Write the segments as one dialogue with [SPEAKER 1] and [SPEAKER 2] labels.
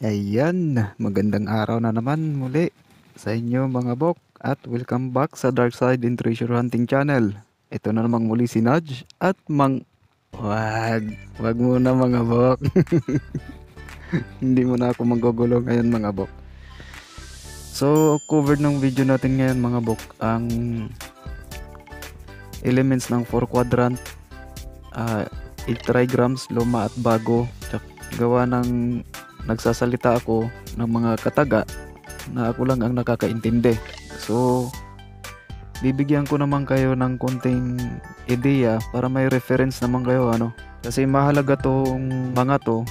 [SPEAKER 1] Ayan, magandang araw na naman muli sa inyo mga bok at welcome back sa Dark Side in Treasure Hunting Channel. Ito na namang muli si Nudge at wag muna mga bok. Hindi mo na ako manggugulo ngayon mga bok. So, covered ng video natin ngayon mga bok ang elements ng 4 quadrant, 8 trigrams, luma at bago. Gawa ng nagsasalita ako ng mga kataga na ako lang ang nakakaintindi. So, bibigyan ko naman kayo ng konting ideya para may reference naman kayo Kasi mahalaga tong mga to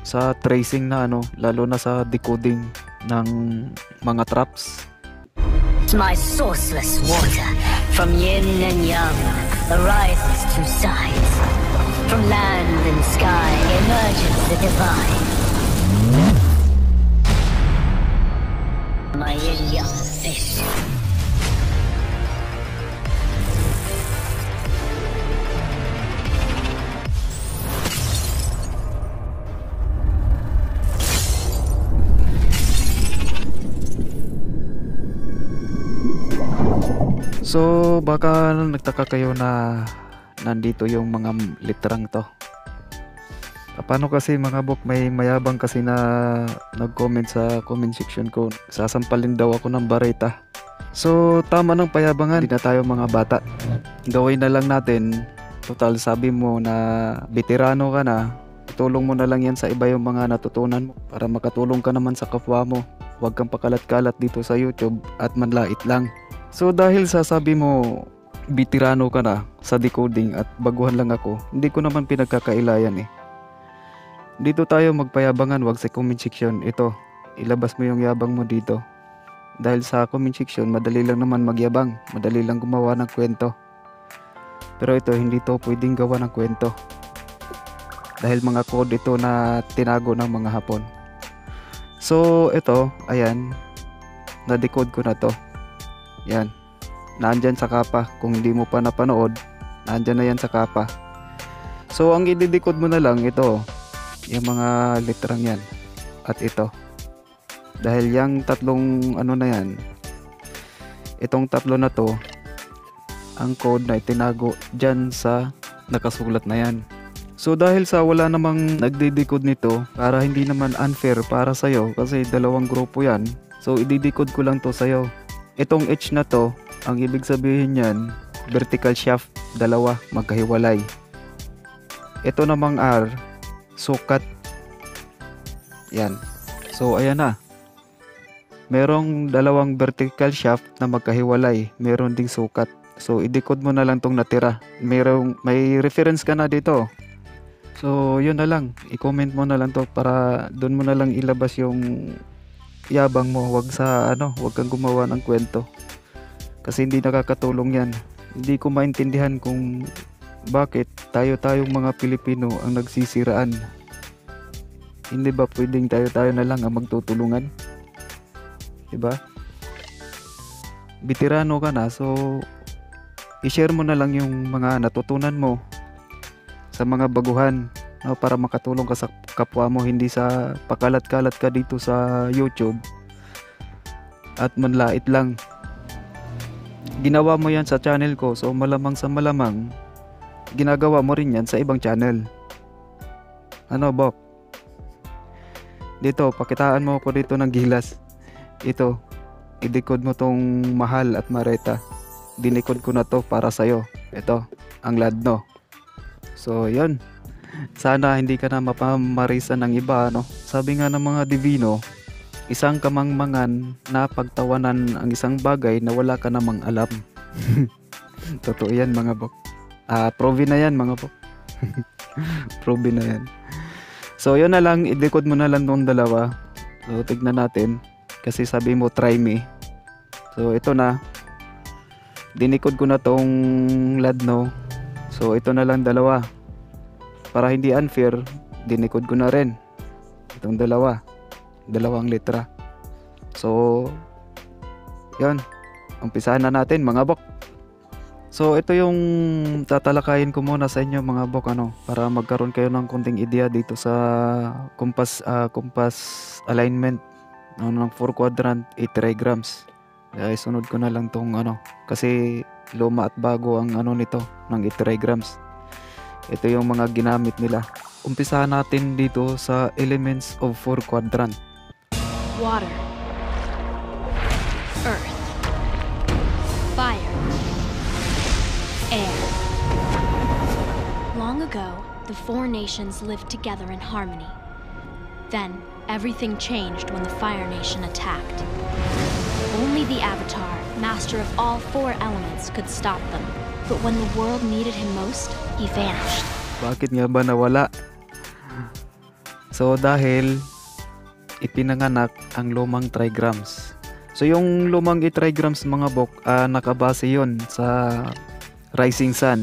[SPEAKER 1] sa tracing na lalo na sa decoding ng mga traps.
[SPEAKER 2] My sourceless water, from yin and yang, arises to sides. From land and sky emerges the divine. My yin-yang fish.
[SPEAKER 1] So, baka nagtaka kayo na nandito yung mga literang to. Paano kasi mga bok, may mayabang kasi na nag-comment sa comment section ko. Sasampalin daw ako ng bareta. So, tama ng payabangan. Hindi na tayo mga bata. Gawin na lang natin. Total, sabi mo na veterano ka na. Tulong mo na lang yan sa iba yung mga natutunan mo para makatulong ka naman sa kapwa mo. Huwag kang pakalat-kalat dito sa YouTube at manlait lang. So dahil sasabi mo veterano ka na sa decoding at baguhan lang ako, hindi ko naman pinagkakailayan eh. Dito tayo magpayabangan, wag sa comment section. Ito, ilabas mo yung yabang mo dito. Dahil sa comment section, madali lang naman magyabang, madali lang gumawa ng kwento. Pero ito, hindi to pwedeng gawa ng kwento. Dahil mga code ito na tinago ng mga Hapon. So ito, ayan, na-decode ko na to. Yan, nandyan sa kapa. Kung hindi mo pa napanood, nandyan na yan sa kapa. So ang i-decode mo na lang ito, yung mga literang yan at ito. Dahil yung tatlong na yan, itong tatlo na to, ang code na itinago dyan sa nakasulat na yan. So dahil sa wala namang nagde-decode nito, para hindi naman unfair para sa'yo, kasi dalawang grupo yan, so i-decode ko lang to sa'yo. Itong H na to, ang ibig sabihin yan, vertical shaft, dalawa, magkahiwalay. Ito namang R, sukat. Yan. So ayan na. Merong dalawang vertical shaft na magkahiwalay, meron ding sukat. So i-decode mo na lang tong natira. May reference ka na dito. So yun na lang, i-comment mo na lang to para doon mo na lang ilabas yung yabang mo. Wag kang gumawa ng kwento. Kasi hindi nakakatulong yan. Hindi ko maintindihan kung bakit tayong mga Pilipino ang nagsisiraan. Hindi ba pwedeng tayo na lang ang magtutulungan? Diba? Veterano ka na, so i-share mo na lang yung mga natutunan mo sa mga baguhan, para makatulong ka sa kapwa mo, hindi sa pakalat-kalat ka dito sa YouTube at manlait lang. Ginawa mo yan sa channel ko, so malamang sa malamang ginagawa mo rin yan sa ibang channel. Bok? Dito, pakitaan mo ako dito ng gilas. Ito, i-decode mo tong mahal at mareta. Dinicode ko na to para sa'yo. Ito, ang ladno. So, yun. Sana hindi ka na mapamarisan ng iba, Sabi nga ng mga divino, isang kamangmangan na pagtawanan ang isang bagay na wala ka namang alam. Totoo yan mga bok. Proven na yan mga bok. Proven na yan. So yun na lang, i-decode mo na lang tong dalawa. So tignan natin. Kasi sabi mo try me. So ito na. Dinicode ko na tong ladno. So ito na lang dalawa. Para hindi unfair, dinicode ko na rin itong dalawang letra. So yun, umpisahan na natin mga bok. So ito yung tatalakayin ko muna sa inyo mga bok, para magkaroon kayo ng konting idea dito sa compass alignment ng 4 quadrant 8 trigrams. Kaya isunod ko na lang tong kasi luma at bago ang nito ng 8 trigrams. Ito yung mga ginamit nila. Umpisahan natin dito sa elements of 4 quadrant.
[SPEAKER 3] Water, earth, fire, air. Long ago, the four nations lived together in harmony. Then, everything changed when the Fire Nation attacked. Only the Avatar, master of all four elements, could stop them. But when the world needed him most, he vanished.
[SPEAKER 1] Bakit nga ba nawala? So dahil ipinanganak ang lumang trigrams. So yung lumang trigrams mga bok, nakabase yon sa rising sun.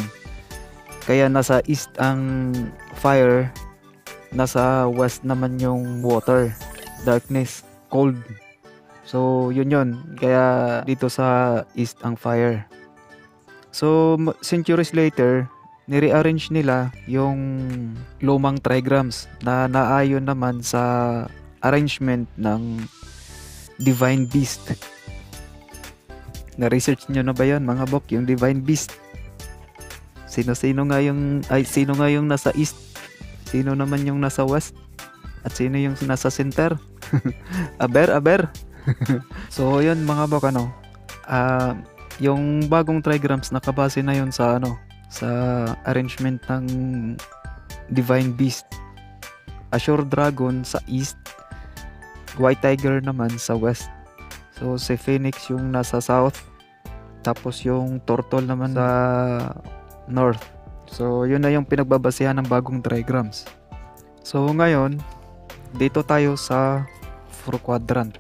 [SPEAKER 1] Kaya nasa east ang fire, nasa west naman yung water, darkness, cold. So yun. Kaya dito sa east ang fire. So centuries later, nirearrange nila yung lumang trigrams na naayon naman sa arrangement ng Divine Beast. Na-research nyo na ba yun mga bok, yung Divine Beast? Sino nga yung nasa east? Sino naman yung nasa west? At sino yung nasa center? aber. So yun mga bok, yung bagong trigrams nakabase na yun sa sa arrangement ng Divine Beast. Azure Dragon sa east, White Tiger naman sa west. So si Phoenix yung nasa south, tapos yung Turtle naman sa north. So yun na yung pinagbabasehan ng bagong trigrams. So ngayon dito tayo sa 4 quadrant.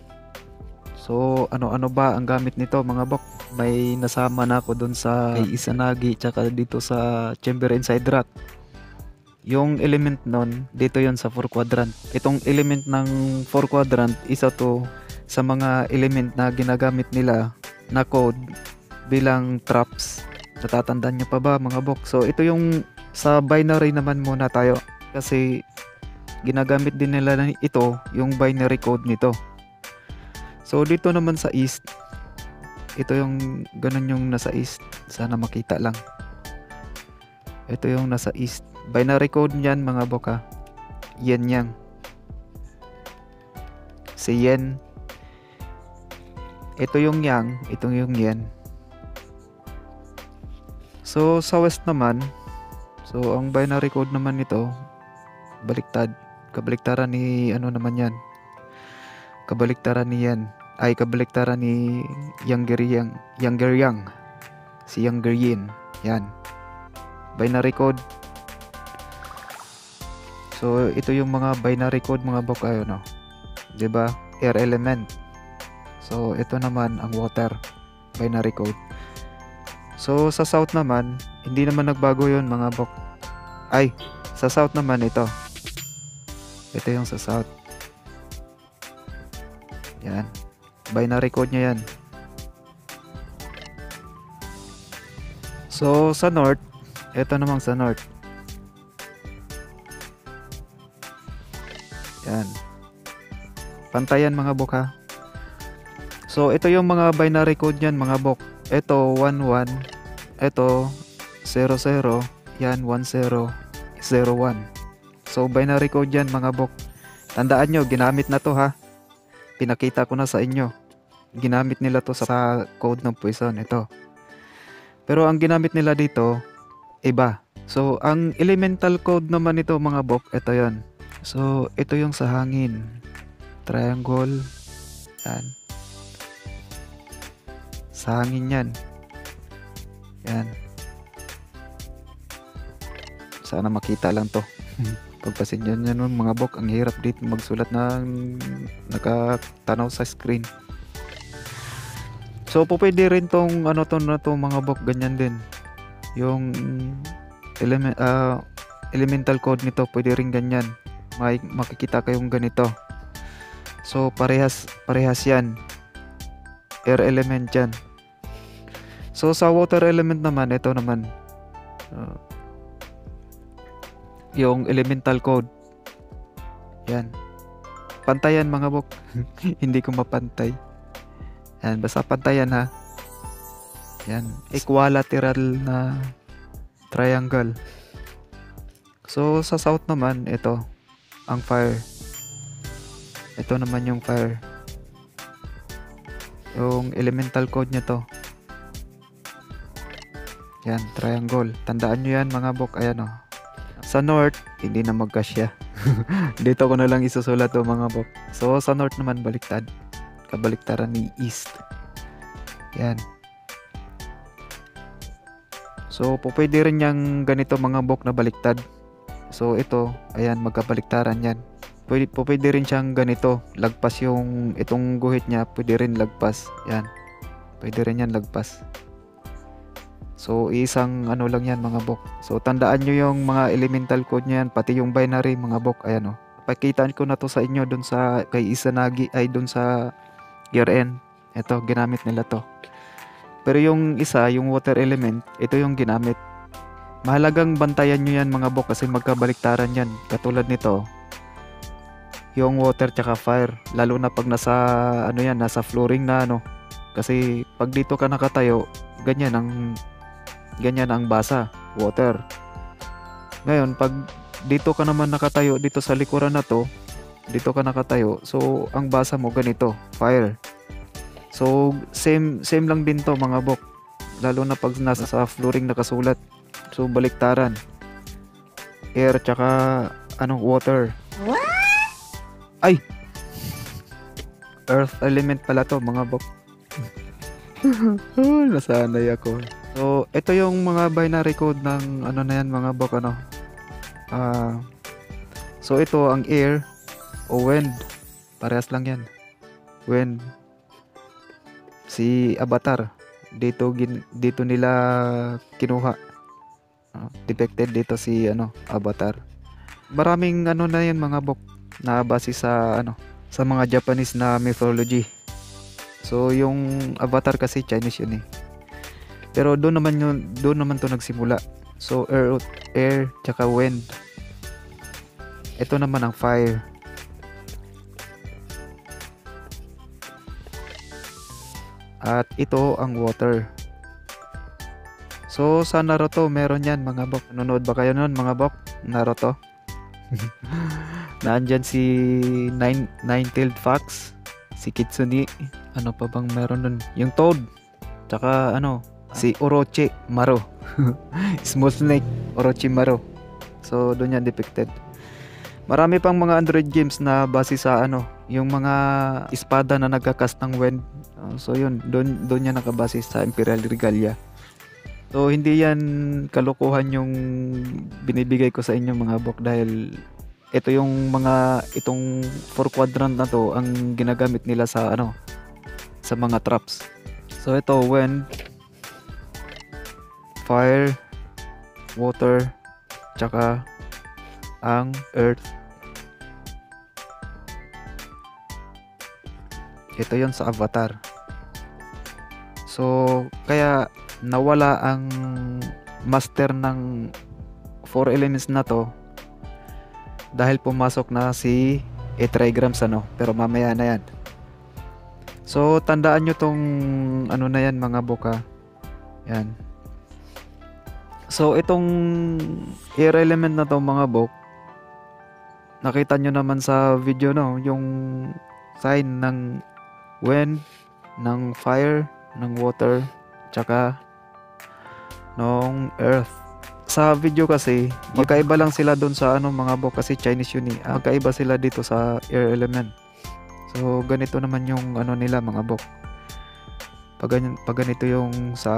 [SPEAKER 1] So ano ba ang gamit nito mga bok? May nasama na ako dun sa kay Izanagi tsaka dito sa Chamber Inside Rock. Yung element nun, dito yon sa 4 quadrant. Itong element ng 4 quadrant, isa to sa mga element na ginagamit nila na code bilang traps. Natatandaan nyo pa ba mga bok? So ito yung sa binary naman muna tayo. Kasi ginagamit din nila ito, yung binary code nito. So dito naman sa east, ito yung ganun yung nasa east. Sana makita lang. Ito yung nasa east. Binary code niyan mga boka. Yen yang. Si yen. Ito yung yang. Ito yung yen. So sa west naman, so ang binary code naman nito, baliktad. Kabaliktaran ni naman yan. Kabaliktaran ni yan. Ay kabaliktaran ni Younger Yang. Si Younger Yin. Yan. Binary code. So ito yung mga binary code mga bok, 'di ba? Air element. So ito naman ang water, binary code. So sa south naman, hindi naman nagbago 'yon mga bok. Ay, sa south naman ito. Ito yung sa south. Yan. Binary code niya yan. So sa north, ito namang sa north. Yan. Pantayan mga bok ha. So ito yung mga binary code niyan mga bok. Ito 11, ito 00, yan 1001. So binary code yan mga bok. Tandaan nyo, ginamit na to ha. Pinakita ko na sa inyo. Ginamit nila to sa code ng Poison, ito. Pero ang ginamit nila dito, iba. So ang elemental code naman nito mga bok, ito yon. So ito yung sa hangin. Triangle. Yan. Sa hangin yan. Yan. Sana makita lang to. Pagpasenyo nyo nun mga bok, ang hirap dito magsulat ng nakatanaw sa screen. So pwede rin tong mga bok, ganyan din. Yung elemental code nito, pwede rin ganyan. Makikita kayong ganito. So parehas yan. Air element yan. So sa water element naman, ito naman yung elemental code. Yan. Pantayan mga bok. Hindi ko mapantay. Yan, basta pantayan ha. Yan, equilateral na triangle. So sa south naman, ito ang fire. Ito naman yung fire. Yung elemental code niya to. Yan, triangle. Tandaan nyo yan mga bok. Ayan o. Sa north, hindi na magkasya. Dito ko na lang isusulat to mga bok. So sa north naman, baliktad. Kabaliktaran ni east. Yan. So pwede rin yung ganito mga bok na baliktad. So ito, ayan, magkabaliktaran yan. Pwede rin siyang ganito. Lagpas yung itong guhit niya. Pwede rin lagpas. Yan. Pwede rin yan lagpas. So isang ano lang yan mga bok. So tandaan nyo yung mga elemental code niyan. Pati yung binary mga bok. Ayan o. Pakitaan ko na to sa inyo dun sa kay Izanagi. Ay dun sa year end. Ito, ginamit nila to. Pero yung isa, yung water element, ito yung ginamit. Mahalagang bantayan nyo yan mga bok kasi magkabaliktaran yan. Katulad nito, yung water tsaka fire. Lalo na pag nasa, ano yan, nasa flooring na ano. Kasi pag dito ka nakatayo, ganyan ang basa, water. Ngayon, pag dito ka naman nakatayo, dito sa likuran na to, dito ka nakatayo, so ang basa mo ganito, fire. So, same lang din to mga bok. Lalo na pag nasa sa flooring nakasulat. So, baliktaran. Air tsaka water.
[SPEAKER 2] What?
[SPEAKER 1] Ay! Earth element pala to mga bok. Nasanay ako. So, ito yung mga binary code ng ano na yan mga bok so, ito ang air o wind. Parehas lang yan. Wind. Si Avatar dito nila kinuha. Depicted dito si Avatar. Maraming na yan mga bok na base sa sa mga Japanese na mythology. So yung Avatar kasi Chinese yun eh. Pero doon naman to nagsimula. So air tsaka wind. Ito naman ang fire. At ito ang water. So sa Naruto meron yan mga bok. Nanonood ba kayo nun mga bok? Naruto. Naandyan si Nine-Tailed Fox, si Kitsune. Ano pa bang meron nun? Yung Toad. Tsaka si Orochimaru. Small Snake, Orochimaru. So doon yan depicted. Marami pang mga Android games na base sa yung mga espada na nagkakas ng wind. So yun, doon yan nakabase sa Imperial Regalia. So hindi yan kalokohan yung binibigay ko sa inyo mga bok dahil itong 4 quadrant na to ang ginagamit nila sa sa mga traps. So ito wind, fire, water, tsaka ang earth. Ito yon sa Avatar. So kaya nawala ang master ng 4 elements na to dahil pumasok na si trigrams pero mamaya na yan. So tandaan nyo tong na yan mga boka. Yan. So itong air element na to mga bok, nakita nyo naman sa video yung sign ng wind, ng fire, ng water, tsaka ng earth. Sa video kasi magkaiba lang sila doon sa mga bok kasi Chinese yun eh. Magkaiba sila dito sa air element. So ganito naman yung nila mga bok. Pag ganito yung sa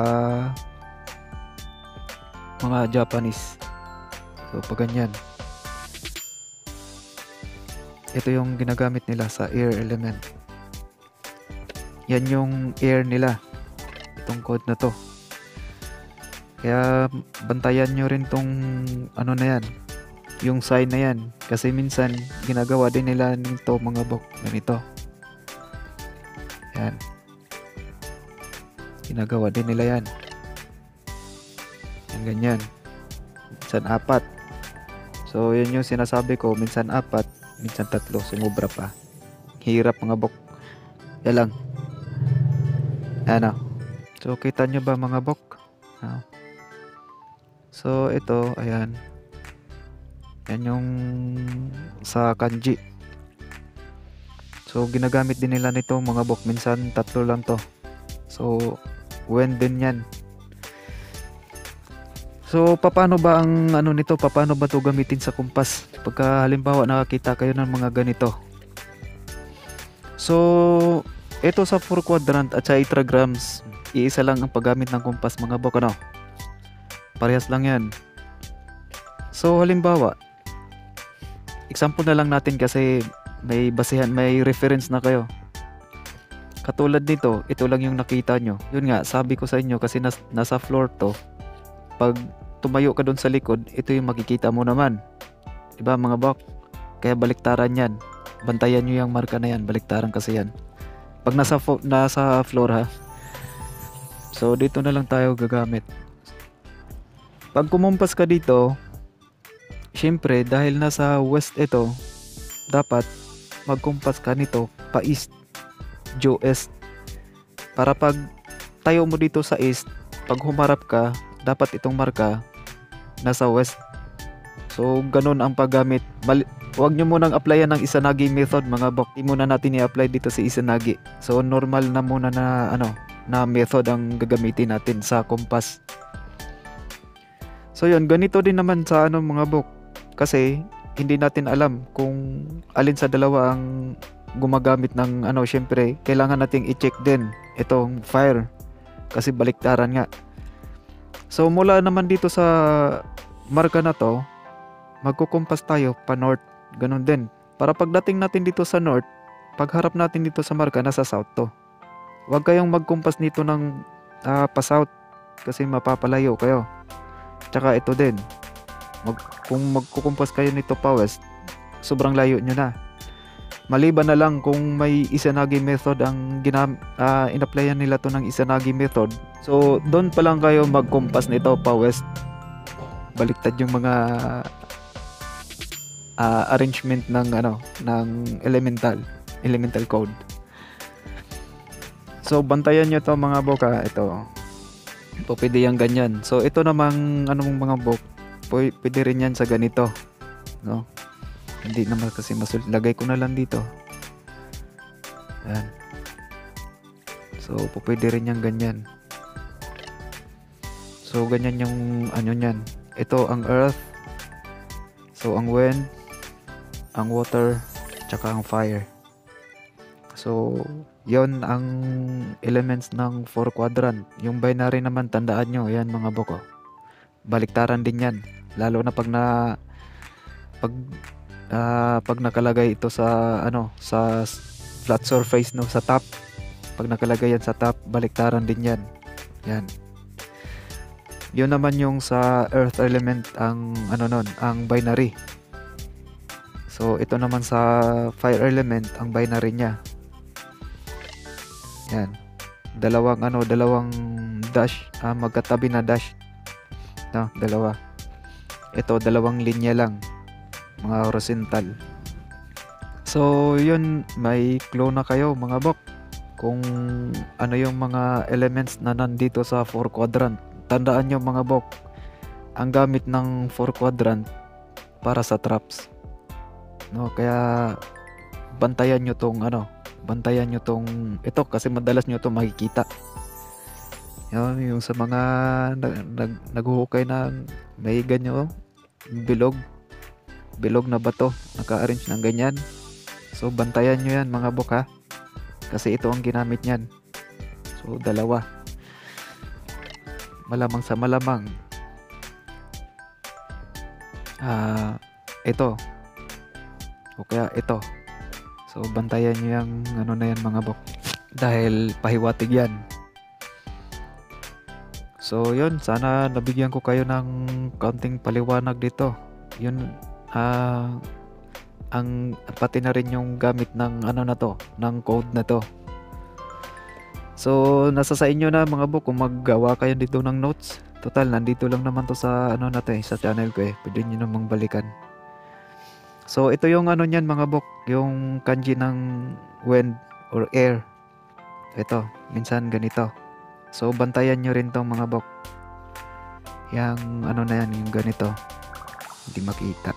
[SPEAKER 1] mga Japanese. So pag ganyan. Ito yung ginagamit nila sa air element. Yan yung air nila. Itong code na to. Kaya bantayan nyo rin tong na yan. Yung sign na yan. Kasi minsan ginagawa din nila nito mga bok. Ganito. Yan. Ginagawa din nila yan. Yan, ganyan. Minsan 4. So, yun yung sinasabi ko. Minsan 4, minsan 3. Sumubra pa. Hirap mga bok. Yan lang. Ano. So, kita nyo ba mga bok? So, ito. Ayan. Yan yung sa kanji. So, ginagamit din nila nito mga bok. Minsan 3 lang to. So, when din yan. So, paano ba ang ano nito? Paano ba to gamitin sa kumpas? Pagka halimbawa nakakita kayo ng mga ganito. So, ito sa 4 quadrant at sa tetragrams, iisa lang ang paggamit ng kumpas mga bok, ano? Parehas lang yan. So, halimbawa, example na lang natin kasi may basehan, may reference na kayo. Katulad nito, ito lang yung nakita nyo. Yun nga, sabi ko sa inyo kasi nasa floor to. Pag tumayo ka doon sa likod, ito yung makikita mo naman. Diba mga bok? Kaya baliktaran yan. Bantayan nyo yung marka na yan. Baliktaran kasi yan. Pag nasa floor ha. So dito na lang tayo gagamit. Pag kumumpas ka dito, syempre dahil nasa west ito, dapat magkumpas ka nito pa east, due east. Para pag tayo mo dito sa east, pag humarap ka, dapat itong marka nasa west. So ganun ang paggamit. Huwag nyo munang applyan ng Izanagi method mga bok. Hindi muna natin i-apply dito sa Izanagi. So normal na muna na na method ang gagamitin natin sa kompas. So yun, ganito din naman sa mga bok. Kasi hindi natin alam kung alin sa dalawa ang gumagamit ng syempre kailangan nating i-check din itong fire kasi baliktaran nga. So mula naman dito sa marka na to, magkukumpas tayo pa north. Ganun din. Para pagdating natin dito sa north, pagharap natin dito sa marka, nasa south to. Huwag kayong magkumpas nito ng pa south kasi mapapalayo kayo. Tsaka ito din. Kung magkukumpas kayo nito pa west, sobrang layo nyo na. Maliban na lang kung may Izanagi method ang in-applyan nila to ng Izanagi method. So doon pa lang kayo magkumpas nito pa west. Baliktad yung mga arrangement ng ng elemental code. So bantayan nyo to mga boka. Ito pwede yung ganyan. So ito namang mga bok, pwede rin yan sa ganito, no? Hindi naman kasi masulit. Lagay ko na lang dito. Ayan. So pwede rin yung ganyan. So ganyan yung nyan. Ito ang earth. So ang wind, ang water, tsaka ang fire. So yon ang elements ng 4 quadrant. Yung binary naman, tandaan nyo, yan mga boko. Baliktaran din yan. Lalo na pag nakalagay ito sa sa flat surface, no, sa top. Pag nakalagay yan sa top, baliktaran din yan. Yan. Yun naman yung sa earth element ang ang binary. So ito naman sa fire element ang binary niya. Yan. Dalawang dash, magkatabi na dash. No, dalawa. Ito dalawang linya lang. Mga horizontal. So yun, may clue na kayo mga bok kung ano yung mga elements na nandito sa 4 quadrant. Tandaan nyo mga bok, ang gamit ng 4 quadrant para sa traps. No, kaya bantayan nyo tong ito kasi madalas nyo to makikita. Yung sa mga naghuhukay ng may ganyo, bilog na bato, naka-arrange ng ganyan. So bantayan nyo yan mga bok ha, kasi ito ang ginamit nyan. So dalawa. Malamang sa malamang ito o kaya ito. So bantayan nyo yung na yan mga bok, dahil pahiwatig yan. So yun, sana nabigyan ko kayo ng kaunting paliwanag dito. Yun, ang pati na rin yung gamit ng na to, ng code na to. So nasa sa inyo na mga bok kung maggawa kayo dito ng notes. Total, nandito lang naman to sa ano natin, sa channel ko eh. Pwede nyo namang balikan. So, ito yung ano niyan mga bok, yung kanji ng wind or air. Ito, minsan ganito. So, bantayan nyo rin tong mga bok. Yang ano na yan, yung ganito. Hindi makita.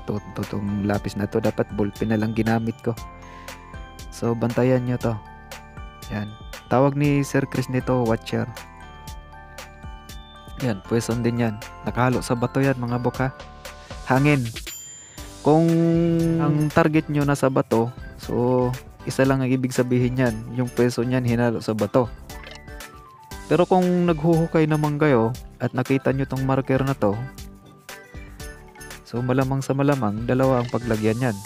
[SPEAKER 1] Itong lapis na to, dapat ballpen na lang ginamit ko. So, bantayan nyo to. Yan. Tawag ni Sir Chris nito, Watcher. Yan, poison din yan. Nakahalo sa bato yan mga bok ha. Hangin. Kung ang target nyo nasa bato, so isa lang ang ibig sabihin yan. Yung poison yan hinalo sa bato. Pero kung naghuhukay naman kayo at nakita nyo tong marker na to, so malamang sa malamang dalawa ang paglagyan yan.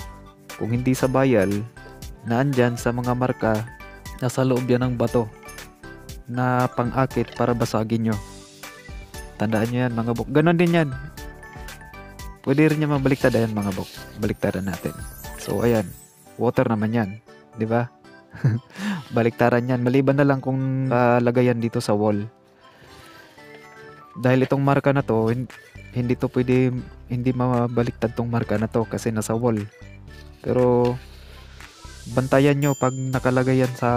[SPEAKER 1] Kung hindi sa bayal, naandyan sa mga marka, nasa loob yan ng bato na pang-akit para basagin nyo. Tandaan nyo yan mga bok. Ganon din yan. Pwede rin niya mabaliktad yan mga bok. Baliktaran natin. So ayan, water naman yan. Di ba? Baliktaran yan. Maliban na lang kung lagayan dito sa wall. Dahil itong marka na to, hindi to pwede, hindi mabaliktad tong marka na to kasi nasa wall. Pero bantayan nyo pag nakalagay yan sa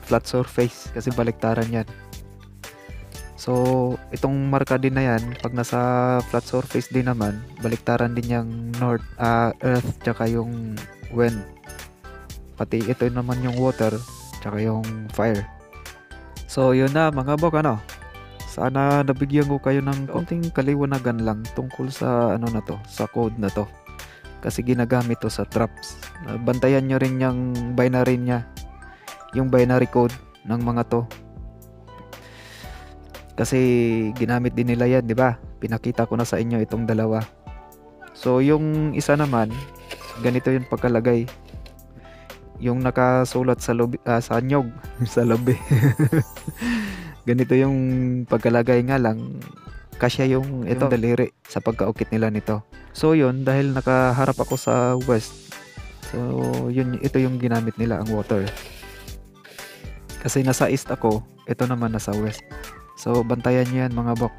[SPEAKER 1] flat surface kasi baliktaran yan. So, itong marka din na yan, pag nasa flat surface din naman, baliktaran din yung earth, tsaka yung wind. Pati ito naman yung water, tsaka yung fire. So, yun na mga bok, ano? Sana nabigyan ko kayo ng konting kaliwanagan lang tungkol sa ano na to, sa code na to. Kasi ginagamit to sa traps. Bantayan nyo rin yung binary nya, yung binary code ng mga to. Kasi ginamit din nila yan, di ba? Pinakita ko na sa inyo itong dalawa. So, yung isa naman, ganito yung pagkalagay. Yung nakasulat sa lobby, sa nyog, sa lobby. Ganito yung pagkalagay nga lang. Kasya yung itong daliri sa pagkaukit nila nito. So, yun, dahil nakaharap ako sa west. So, yun, ito yung ginamit nila, ang water. Kasi nasa east ako, ito naman nasa west. So, bantayan nyo yan mga bok.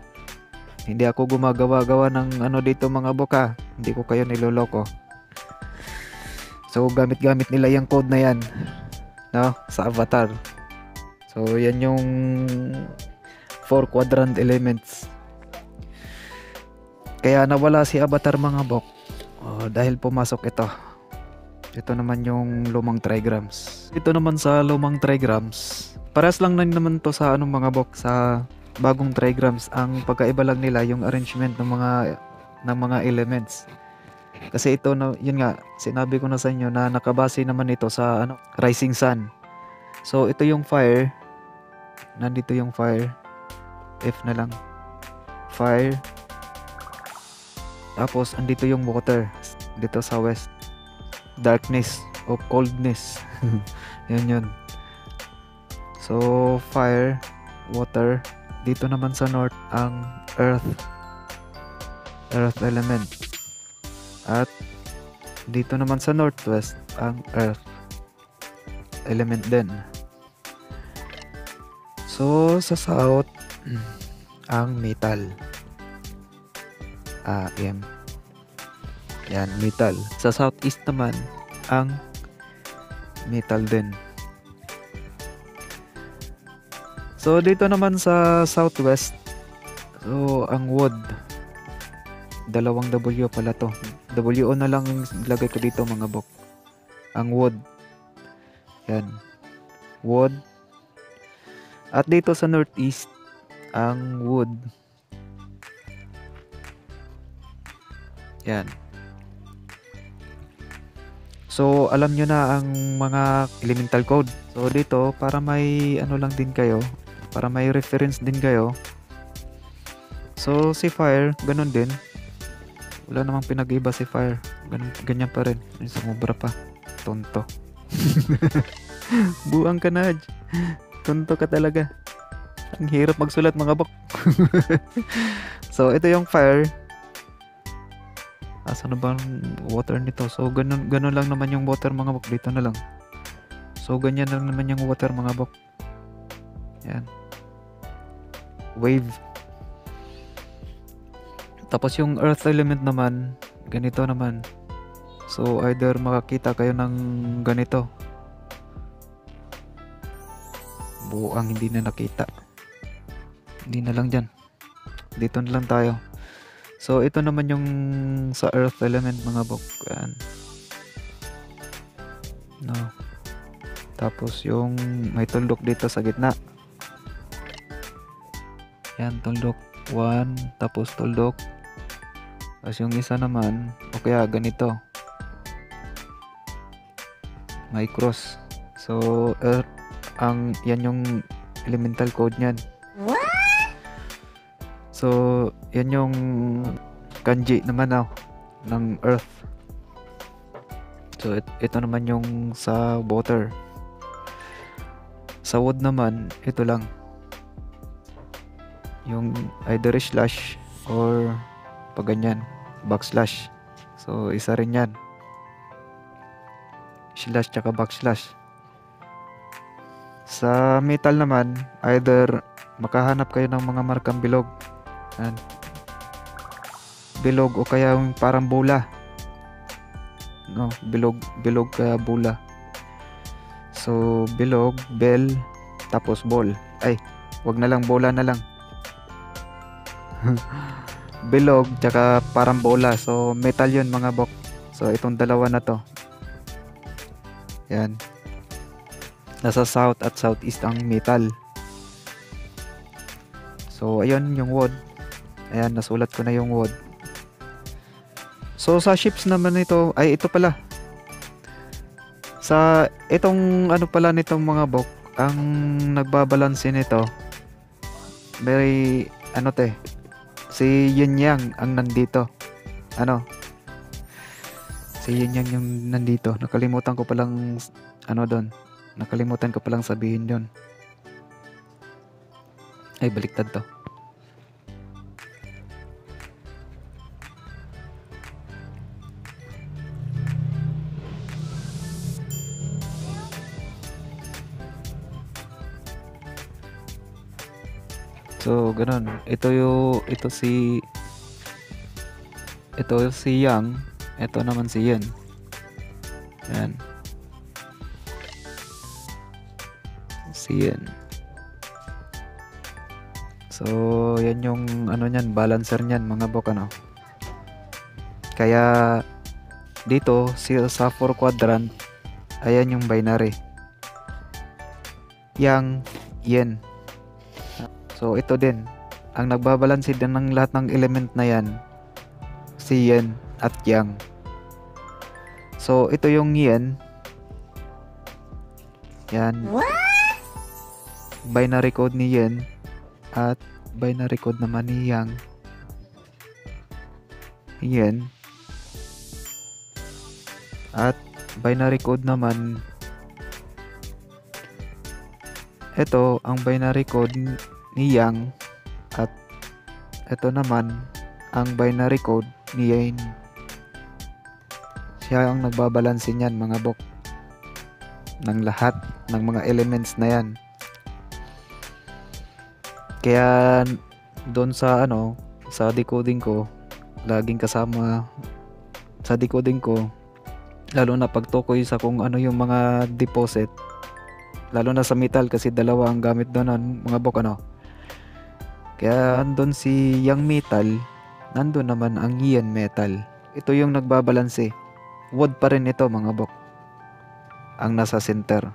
[SPEAKER 1] Hindi ako gumagawa-gawa ng ano dito mga bok ha. Hindi ko kayo niloloko. So, gamit-gamit nila yung code na yan. No? Sa avatar. So, yan yung 4 quadrant elements. Kaya nawala si avatar mga bok. Dahil pumasok ito. Ito naman yung lumang trigrams. Ito naman sa lumang trigrams. Parehas lang naman to sa anong mga bok, sa bagong trigrams. Ang pagkaiba lang nila yung arrangement ng mga elements. Kasi ito na, yun nga, sinabi ko na sa inyo na nakabase naman ito sa ano, rising sun. So ito yung fire. Nandito yung fire. F na lang. Fire. Tapos andito yung water. Dito sa west. Darkness o coldness. Yun. So, fire, water. Dito naman sa north, ang earth. Earth element. At dito naman sa northwest, ang earth element din. So, sa south, ang metal. M. Yan, metal. Sa southeast naman, ang metal din. So, dito naman sa southwest, so, ang wood, dalawang W pala to. WO na lang lagay ko dito mga bok. Ang wood. Yan. Wood. At dito sa northeast, ang wood. Yan. So, alam nyo na ang mga elemental code. So, dito, para may ano lang din kayo, para may reference din kayo. So, si fire, ganun din. Wala namang pinag-iba si fire. Ganyan pa rin. Sumubra pa. Tonto. Buang ka na. Tonto ka talaga. Ang hirap magsulat mga bok. So, ito yung fire. Asan na ba ang water nito? So, ganun lang naman yung water mga bok. Dito na lang. So, ganyan lang naman yung water mga bok. Yan. Wave. Tapos yung earth element naman, ganito naman. So either makakita kayo ng ganito. Buang hindi na nakita. Hindi na lang dyan. Dito na lang tayo. So ito naman yung sa earth element mga bok. Yan. No. Tapos yung may tuldok dito sa gitna. Yan, tuldok 1, tapos tuldok. Tapos yung isa naman, o kaya ganito. May cross. So, yan yung elemental code niyan. So, yan yung kanji naman ng earth. So, ito naman yung sa water. Sa wood naman, ito lang. Yung either slash or pag ganyan, backslash. So, isa rin yan. Slash tsaka backslash. Sa metal naman, either makahanap kayo ng mga markang bilog. Yan. Bilog o kaya yung parang bola. No, bilog kaya bola. So, bilog, bell, tapos ball. Ay, wag na lang, bola na lang. Bilog, tsaka parang bola. So, metal yun mga bok. So, itong dalawa na to. Yan. Nasa south at southeast ang metal. So, ayun yung wood. Ayan, nasulat ko na yung wood. So, sa ships naman ito, ay ito pala. Sa itong ano pala nitong mga bok, ang nagbabalanse nito, may ano si Yin Yang ang nandito. Ano? Si Yin Yang yung nandito. Nakalimutan ko palang ano doon. Nakalimutan ko palang sabihin doon. Ay, baliktad to. So, ganun. Ito si Yang. Ito naman si Yin. Yan. Si Yin. So, yan yung ano niyan, balancer niyan mga bok ano. Kaya dito sa 4 quadrant, ayan yung binary. Yang, Yin. So, ito din. Ang nagbabalanse din ng lahat ng element na yan, si Yin at Yang. So, ito yung Yin. Yan. Binary code ni Yin at binary code naman ni Yang. Yin. At binary code naman, ito ang binary code ni Yang, at ito naman ang binary code ni Yin. Siya ang nagbabalanse niyan mga bok, ng lahat ng mga elements na yan. Kaya doon sa ano, sa decoding ko, laging kasama sa decoding ko, lalo na pagtukoy sa kung ano yung mga deposit, lalo na sa metal kasi dalawa ang gamit doon mga bok ano. Kaya andun si Yang metal, nandun naman ang Yin metal. Ito yung nagbabalanse. Wood pa rin ito mga bok, ang nasa center.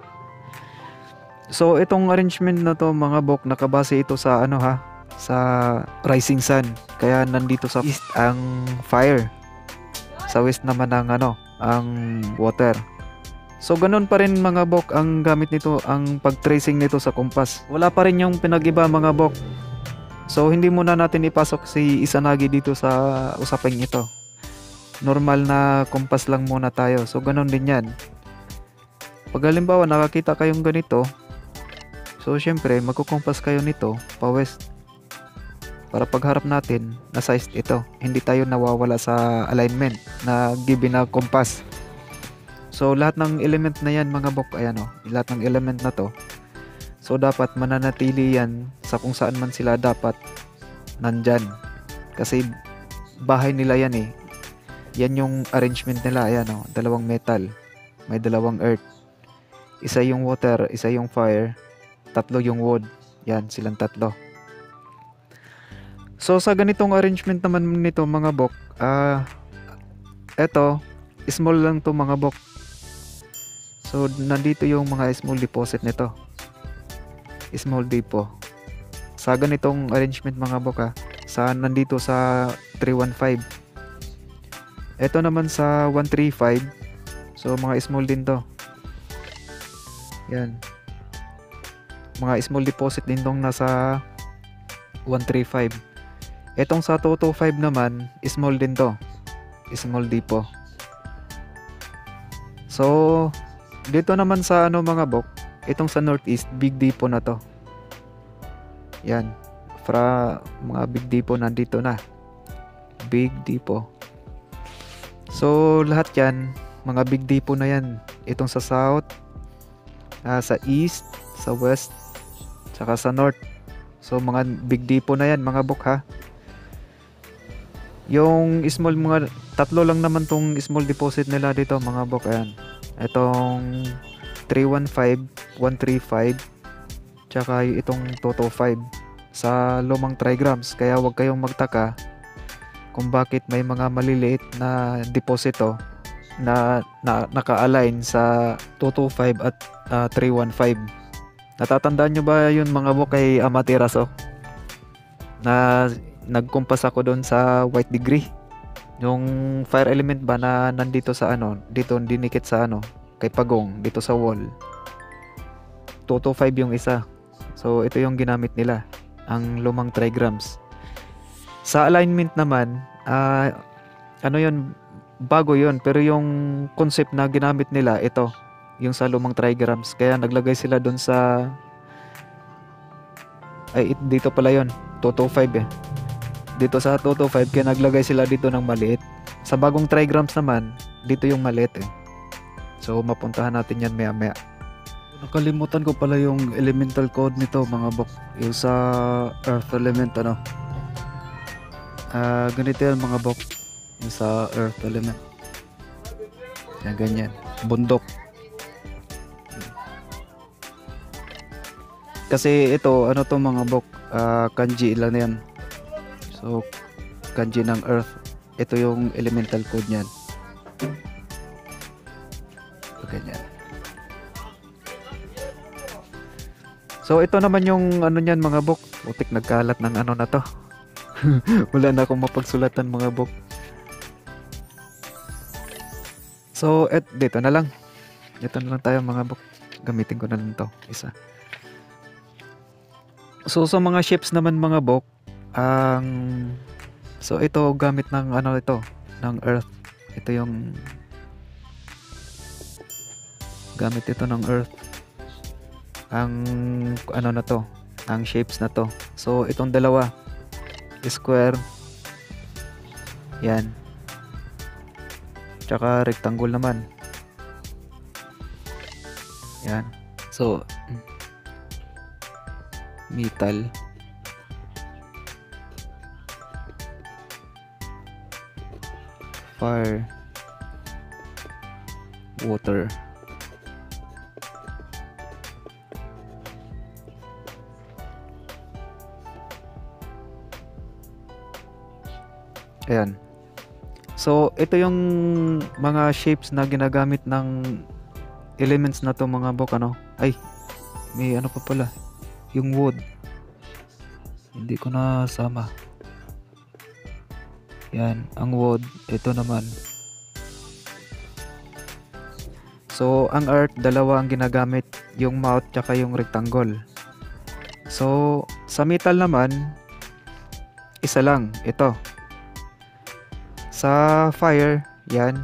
[SPEAKER 1] So itong arrangement na to mga bok, nakabase ito sa ano sa rising sun. Kaya nandito sa east ang fire, sa west naman ang ano, ang water. So ganun pa rin mga bok ang gamit nito, ang pag-tracing nito sa compass. Wala pa rin yung pinag-iba mga bok. So hindi muna natin ipasok si Izanagi dito sa usaping ito. Normal na compass lang muna tayo. So ganun din yan. Pag halimbawa nakakita kayong ganito, so syempre magkukompas kayo nito pa west, para pagharap natin nasa east ito. Hindi tayo nawawala sa alignment na given na compass. So lahat ng element na yan mga bok, ayan lahat ng element na to, so dapat mananatili yan sa kung saan man sila dapat nandyan. Kasi bahay nila yan eh. Yan yung arrangement nila. Ayan oh, dalawang metal. May dalawang earth. Isa yung water, isa yung fire. Tatlo yung wood. Yan, silang tatlo. So sa ganitong arrangement naman nito mga bok, eto, small lang to mga bok. So nandito yung mga small deposit nito. Small depot. Sa ganitong arrangement mga bok nandito sa 315. Ito naman sa 135. So mga small din to. Yan. Mga small deposit din tong nasa 135. Etong sa 225 naman, small din to. Small depot. So dito naman sa mga bok, itong sa northeast, big depot na to. Yan. Mga big depot nandito na. Big depot. So lahat yan, mga big depot na yan. Itong sa south, sa east, sa west, saka sa north. So mga big depot na yan mga bok ha. Yung small, mga tatlo lang naman tong small deposit nila dito mga bok. Ayan. Itong 315, 135, tsaka itong 225 sa lumang trigrams. Kaya huwag kayong magtaka kung bakit may mga maliliit na deposito na naka-align sa 225 at 315. Natatandaan nyo ba yun mga bok kay Amaterasu? Na nagkumpas ako doon sa white degree. Yung fire element ba na nandito sa dito dinikit sa kay Pagong dito sa wall. 225 yung isa. So ito yung ginamit nila, ang lumang trigrams. Sa alignment naman, yun, bago yun, pero yung concept na ginamit nila ito, yung sa lumang trigrams. Kaya naglagay sila doon sa dito pala yun, 225 eh. Dito sa 225 kaya naglagay sila dito ng maliit. Sa bagong trigrams naman, dito yung maliit eh. So mapuntahan natin yan maya maya. Nakalimutan ko pala yung elemental code nito mga bok. Yung sa earth element ganito yan mga bok. Yung sa earth element. Yan ganyan. Bundok. Kasi ito to mga bok, kanji lang yan. So kanji ng earth. Ito yung elemental code niyan. Ganyan. So ito naman yung niyan mga bok. Utik nagkalat ng na to. Wala na akong mapagsulatan mga bok. So dito na lang. Ito na lang tayo mga bok. Gamitin ko na lang to isa. So sa mga ships naman mga bok, so ito gamit ng ito ng earth. Ito yung gamit ito ng earth. Ang na to, ang shapes na to. So itong dalawa, square, yan, tsaka rectangle naman, yan. So metal, fire, water, ayan. So ito yung mga shapes na ginagamit ng elements na to mga bok. Ay, may pa pala, yung wood hindi ko na sama. Yan, ang wood. Ito naman. So ang earth, dalawa ang ginagamit, yung mouth tsaka yung rectangle. So sa metal naman, isa lang, ito. Sa fire, yan,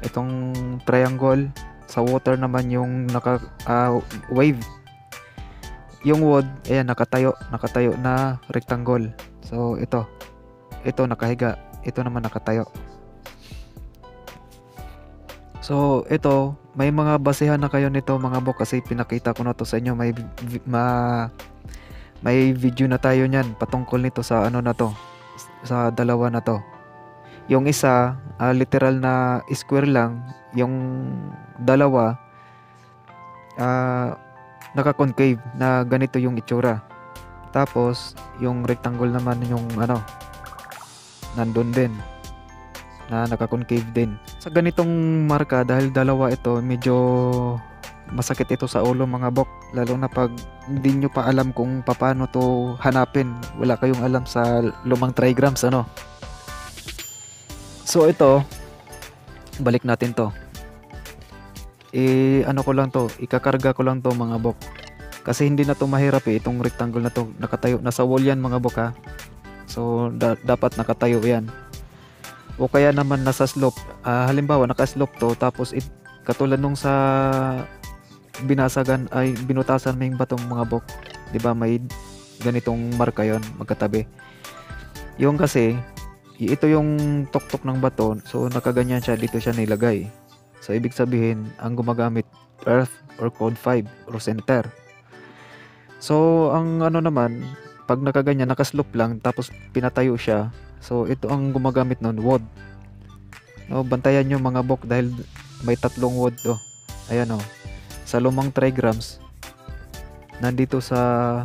[SPEAKER 1] itong triangle. Sa water naman yung wave. Yung wood, ayan, nakatayo na rectangle. So ito nakahiga, ito naman nakatayo. So ito, may mga basehan na kayo nito mga bok, kasi pinakita ko na to sa inyo. May video na tayo niyan patungkol nito sa na to, sa dalawa na to. Yung isa, literal na square lang. Yung dalawa, naka-concave na ganito yung itsura. Tapos, yung rectangle naman yung nandun din na naka-concave din. Sa ganitong marka, dahil dalawa ito, medyo masakit ito sa ulo mga bok, lalo na pag hindi nyo pa alam kung paano to hanapin, wala kayong alam sa lumang trigrams So ito, balik natin to. Ko lang to, ikakarga ko lang to mga bok, kasi hindi na to mahirap itong rectangle na to, nakatayo nasa wall yan mga bok ha. So dapat nakatayo yan, o kaya naman nasa slope. Halimbawa naka-slope to, tapos katulad nung sa binutasan mo yung batong mga bok, 'di ba, may ganitong marka yon magkatabi. Yung kasi ito yung tuktok ng bato, so nakaganyan siya, dito siya nilagay. So ibig sabihin ang gumagamit earth or code 5 or center. So ang naman, pag nakaganyan, nakaslope lang tapos pinatayo siya, so ito ang gumagamit nun, wood. Bantayan nyo mga bok, dahil may tatlong wood to. Ayan sa lumang trigrams, nandito sa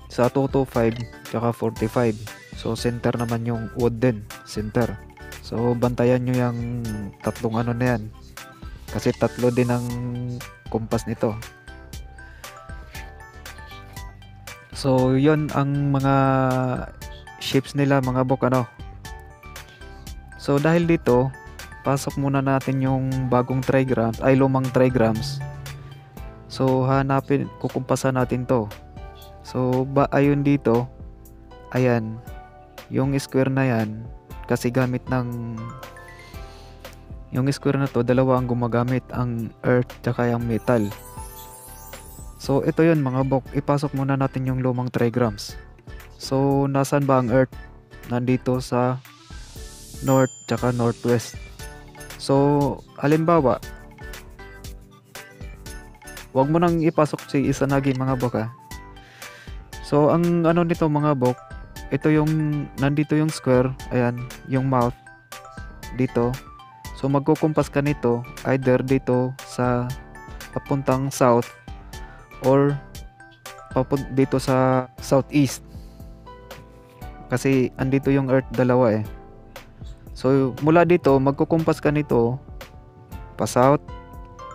[SPEAKER 1] 225 tsaka 45. So center naman yung wood din, center. So bantayan nyo yung tatlong na yan, kasi tatlo din ang kompas nito. So yon ang mga shapes nila mga bok So dahil dito, pasok muna natin yung bagong trigrams, lumang trigrams. So kukumpasan natin to. So ayon dito, ayan, yung square na yan, kasi gamit ng yung square na to, dalawa ang gumagamit, ang earth tsaka yung metal. So ito yun mga bok, ipasok muna natin yung lumang trigrams. So nasan ba ang earth? Nandito sa north tsaka northwest. So halimbawa, wag mo nang ipasok si Izanagi mga bok ha. So ang nito mga bok, ito yung nandito yung square, ayan, yung mouth dito. So magkukumpas ka nito either dito sa papuntang south or dito sa southeast, kasi andito yung earth dalawa So mula dito magkukumpas ka nito pa south.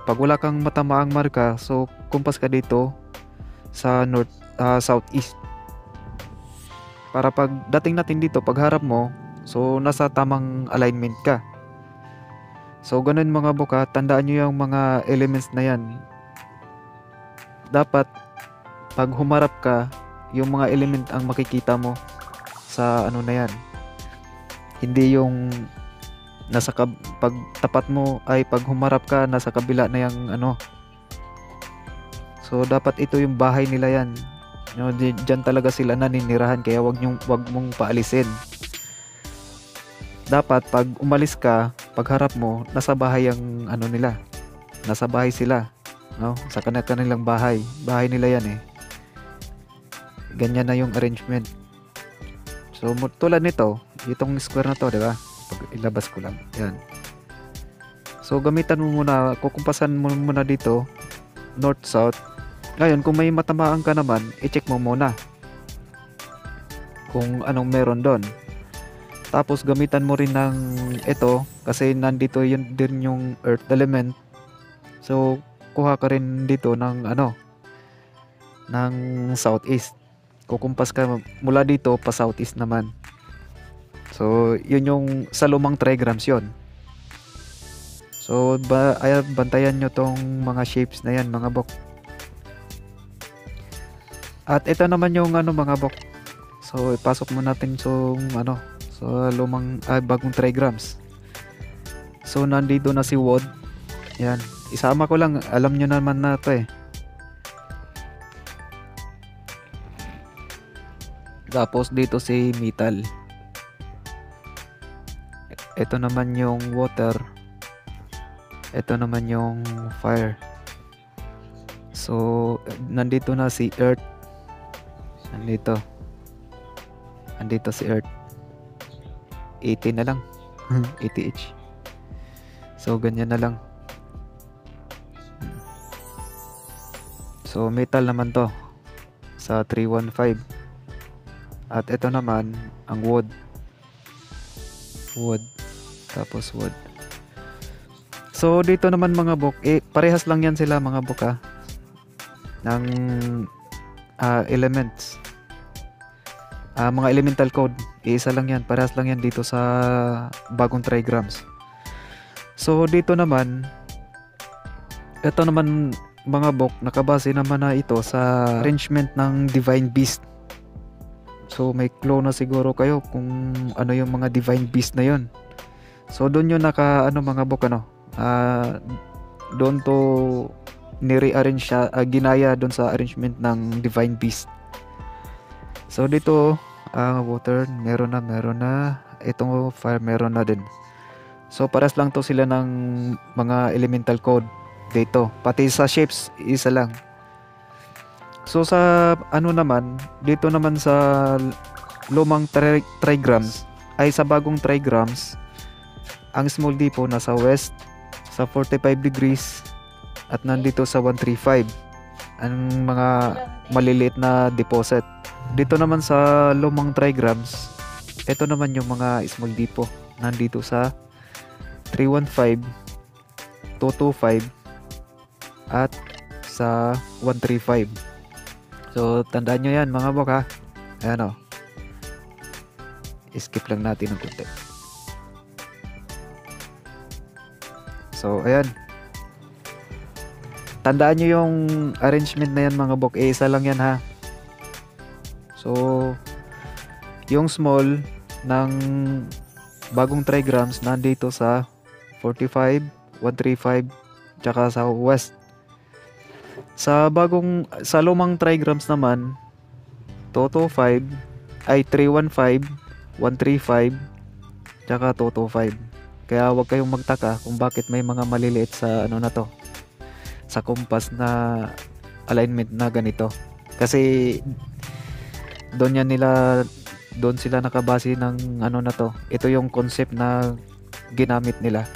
[SPEAKER 1] Pag wala kang matamaang marka, so kumpas ka dito sa southeast, para pag dating natin dito, pag harap mo, so nasa tamang alignment ka. So ganun mga buka, tandaan nyo yung mga elements na yan. Dapat pag humarap ka, yung mga element ang makikita mo sa na yan. Hindi yung pag tapat mo, pag humarap ka, nasa kabila na yung So dapat ito yung bahay nila yan. Diyan talaga sila naninirahan, kaya wag mong paalisin. Dapat pag umalis ka, pag harap mo, nasa bahay ang nila. Nasa bahay sila, sa kanilang bahay. Bahay nila yan Ganyan na yung arrangement. So tulad nito, itong square na to, di ba? Pag ilabas ko lang, yan. So gamitan mo muna, kukumpasan mo muna dito, north south. Ngayon kung may matamaan ka naman, i-check mo muna kung anong meron doon. Tapos gamitan mo rin ng ito, kasi nandito yun din yung earth element. So kuha ka rin dito ng ng southeast. Kukumpas ka mula dito pa southeast naman. So yun yung sa lumang trigrams yun. So bantayan nyo tong mga shapes na yan mga bok. At ito naman yung mga bok. So ipasok mo natin so lumang bagong trigrams. So nandito na si wood. Yan, isama ko lang, alam nyo naman na to Tapos dito si metal. Ito naman yung water. Ito naman yung fire. So nandito na si earth. Nandito si earth. 80 na lang. 80 each. So ganyan na lang. So metal naman to sa 315. At ito naman ang wood. Tapos wood. So dito naman mga bok, parehas lang yan sila mga bok ng elements. Mga elemental code, isa lang yan, parehas lang yan dito sa bagong trigrams. So dito naman, ito naman mga bok, nakabase naman na ito sa arrangement ng Divine Beast. So may clue na siguro kayo kung ano yung mga Divine Beast na yon. So doon yung mga bok doon to ni-rearrange siya, ginaya doon sa arrangement ng Divine Beast. So dito water meron na, itong fire meron na din. So paras lang to sila ng mga elemental code dito, pati sa shapes isa lang. So sa naman, dito naman sa lumang trigrams ay sa bagong trigrams, ang small depot nasa west sa 45 degrees at nandito sa 135 ang mga maliliit na deposit. Dito naman sa lumang trigrams, ito naman yung mga small depot nandito sa 315, 225 at sa 135. So tandaan nyo yan mga bok ayan skip lang natin ng konti. So ayan, tandaan nyo yung arrangement na yan mga bok, isa lang yan ha. So yung small ng bagong trigrams nandito sa 45, 135 tsaka sa west. Sa lumang trigrams naman, 225 ay 315, 135 tsaka 225. Kaya wag kayong magtaka kung bakit may mga maliliit sa sa compass na alignment na ganito. Kasi doon sila nakabase ng ito yung concept na ginamit nila.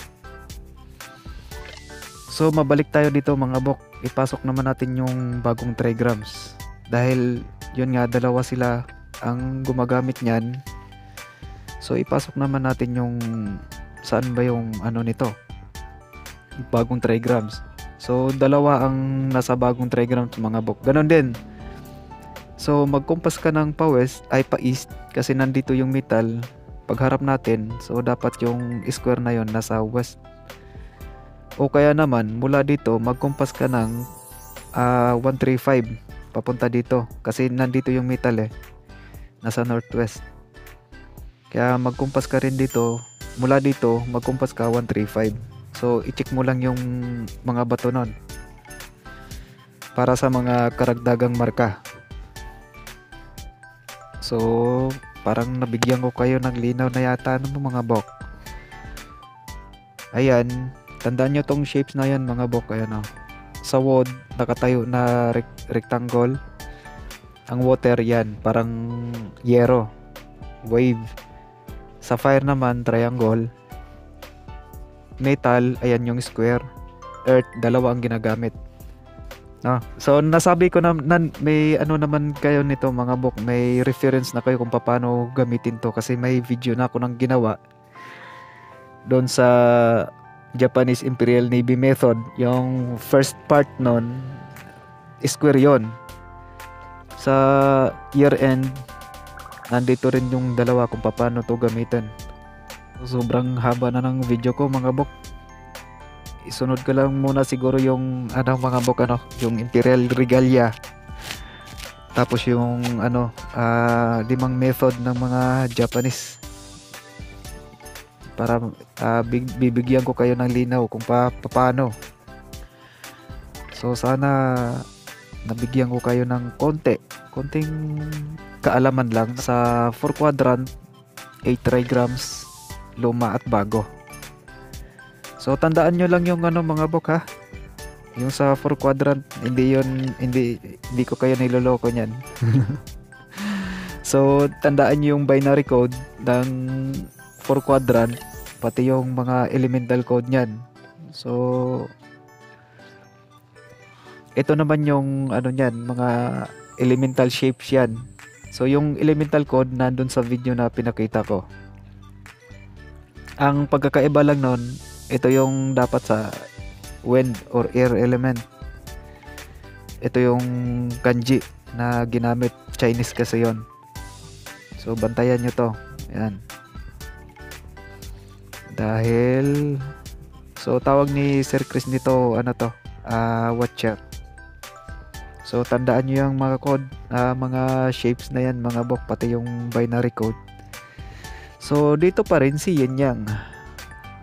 [SPEAKER 1] So mabalik tayo dito mga bok, ipasok naman natin yung bagong trigrams dahil yun nga, dalawa sila ang gumagamit niyan. So ipasok naman natin yung saan ba yung nito, bagong trigrams. So dalawa ang nasa bagong trigrams mga bok, ganon din. So magkumpas ka ng pa east kasi nandito yung metal pagharap natin, so dapat yung square na yon nasa west. O kaya naman mula dito magkumpas ka ng 135 papunta dito kasi nandito yung metal nasa northwest. Kaya magkumpas ka rin dito, mula dito magkumpas ka 135. So i-check mo lang yung mga bato nun para sa mga karagdagang marka. So parang nabigyan ko kayo ng linaw na yata mga bok. Ayan, tandaan nyo tong shapes na yan mga bok. Ayan sa wood nakatayo na rectangle. Ang water yan parang yero, wave. Sa fire naman triangle. Metal, ayan yung square. Earth, dalawa ang ginagamit. So nasabi ko na may naman kayo nito mga bok, may reference na kayo kung paano gamitin to kasi may video na ako nang ginawa doon sa Japanese Imperial Navy method. Yung first part nun square yon. Sa year end nandito rin yung dalawa kung paano to gamitin. Sobrang haba na ng video ko mga bok, isunod ko lang muna siguro yung mga bok yung Imperial Regalia, tapos yung 5 method ng mga Japanese para bibigyan ko kayo ng linaw kung paano. So sana nabigyan ko kayo ng konting kaalaman lang sa 4 quadrant, 8 trigrams, luma at bago. So tandaan nyo lang yung mga bok yung sa 4 quadrant, hindi ko kayo niloloko niyan. So tandaan nyo yung binary code ng 4 quadrant, pati yung mga elemental code niyan. So ito naman yung ano niyan, mga elemental shapes yan. So yung elemental code nandun sa video na pinakita ko. Ang pagkakaiba lang nun, ito yung dapat sa wind or air element. Ito yung kanji na ginamit, Chinese kasi yon. So bantayan nyo to. Ayan. Dahil so tawag ni Sir Chris nito ano to, watcher. So tandaan nyo yung mga code, mga shapes na yan mga bok, pati yung binary code. So dito pa rin si Yin Yang.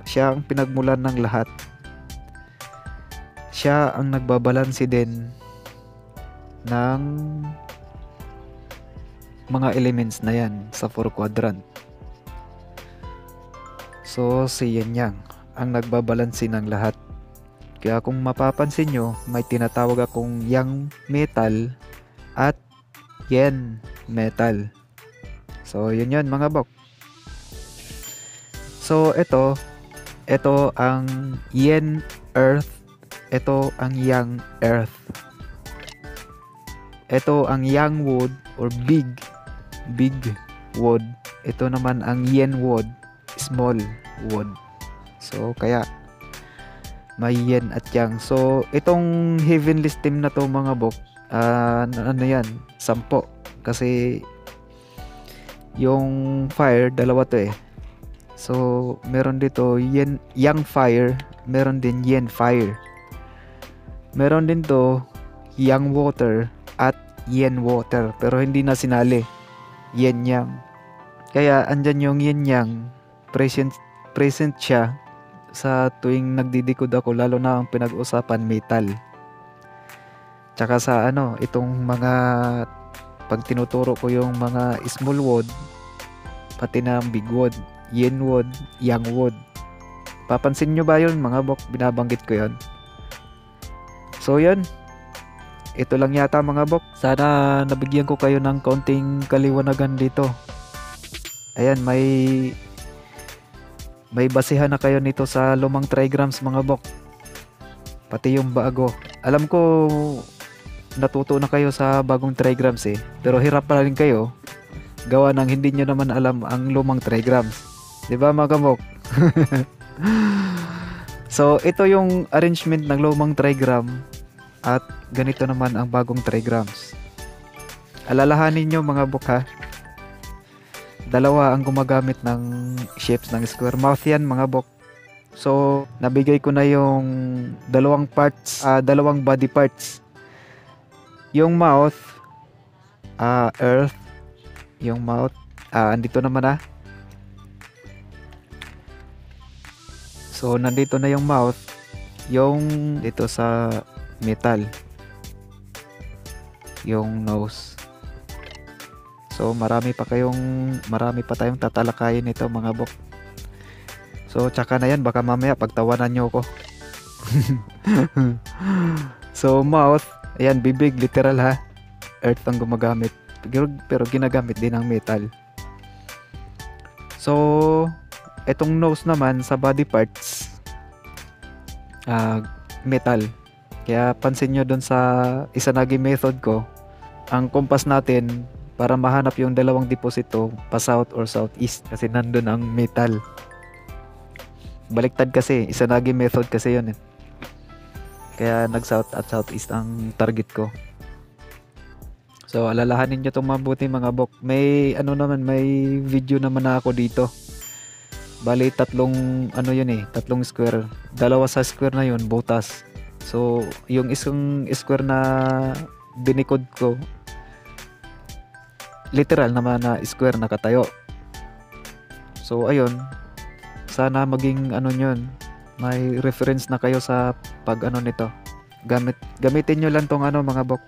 [SPEAKER 1] Siya ang pinagmulan ng lahat. Siya ang nagbabalanse din ng mga elements na yan sa 4 quadrant. So si Yin Yang ang nagbabalanse ng lahat. Kaya kung mapapansin nyo, may tinatawag akong Yang metal at Yin metal. So yun yun mga bok. So ito ang Yin earth, ito ang Yang earth. Ito ang Yang wood or big wood. Ito naman ang Yin wood, small wood. So kaya may Yin at Yang. So itong heavenly stem na to mga bok, ano yan, 10. Kasi yung fire, dalawa to eh. So meron dito Yang fire, meron din Yin fire. Meron din to Yang water at Yin water, pero hindi na sinali. Yin Yang. Kaya andyan yung Yin Yang, present siya sa tuwing nagdidikod ako, lalo na ang pinag-usapan metal. Tsaka sa itong mga pag tinuturo ko yung mga small wood, pati na big wood, Yin wood, Yang wood. Papansin nyo ba yun mga bok? Binabanggit ko yun. So yun, ito lang yata mga bok. Sana nabigyan ko kayo ng kaunting kaliwanagan dito. Ayan, may basihan na kayo nito sa lumang trigrams mga bok. Pati yung bago. Alam ko natuto na kayo sa bagong trigrams eh. Pero hirap pa rin kayo gawa ng hindi nyo naman alam ang lumang trigrams. Diba mga bok? So ito yung arrangement ng lumang trigram. At ganito naman ang bagong trigrams. Alalahanin nyo mga bok ha. Dalawa ang gumagamit ng shapes ng square mouth yan mga bok. So nabigay ko na yung dalawang parts, dalawang body parts. Yung mouth, earth. Yung mouth, andito naman So nandito na yung mouth. Yung dito sa metal, yung nose. So marami pa tayong tatalakayin nito mga bok. So tsaka na yan, baka mamaya pagtawanan nyo ko. So mouth, ayan, bibig, literal ha. Earth ang gumagamit, pero ginagamit din ang metal. So etong nose naman sa body parts, metal. Kaya pansin nyo dun sa Izanagi method ko, ang compass natin para mahanap yung dalawang deposito pa south or southeast kasi nandun ang metal. Baliktad kasi, Izanagi method kasi yun eh. Kaya nag south at southeast ang target ko. So alalahanin nyo itong mabuti mga bok. May may video naman na ako dito. Bali tatlong square. Dalawa sa square na yun, butas. So yung isang square na dinikod ko, literal naman na square nakatayo. So ayun, sana maging yun, may reference na kayo sa pag nito. Gamitin nyo lang tong mga bok.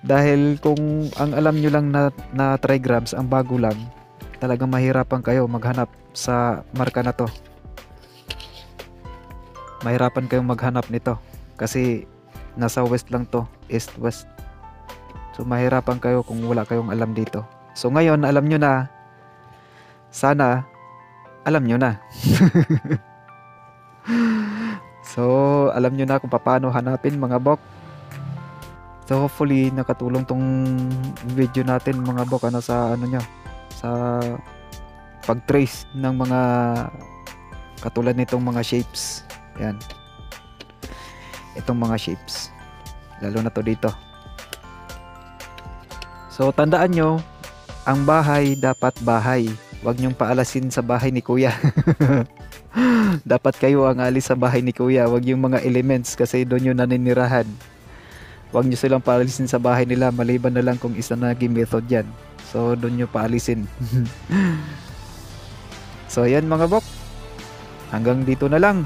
[SPEAKER 1] Dahil kung ang alam nyo lang na trigrams, ang bago lang, talagang mahirapan kayo maghanap sa marka na to. Mahirapan kayong maghanap nito kasi nasa west lang to, east west. So mahirapan kayo kung wala kayong alam dito. So ngayon alam nyo na. Sana alam nyo na. So, alam nyo na kung paano hanapin mga bok. So, hopefully, nakatulong tong video natin mga bok sa ano nyo, sa pag-trace ng mga katulad nitong mga shapes. Yan. Itong mga shapes. Lalo na to dito. So, tandaan nyo, ang bahay dapat bahay. Huwag nyong paalasin sa bahay ni kuya. Dapat kayo ang alis sa bahay ni kuya. Huwag yung mga elements kasi doon yung naninirahan. Huwag nyo silang paalisin sa bahay nila. Maliban na lang kung isa naging method yan. So, doon nyo paalisin. So, yan mga bok. Hanggang dito na lang.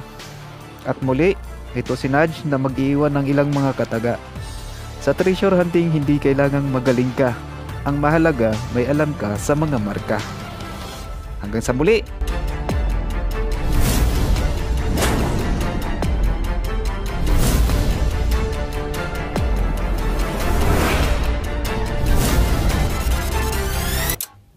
[SPEAKER 1] At muli, ito si Nudge na mag-iwan ng ilang mga kataga. Sa treasure hunting, hindi kailangang magaling ka. Ang mahalaga, may alam ka sa mga marka. Hanggang sa muli!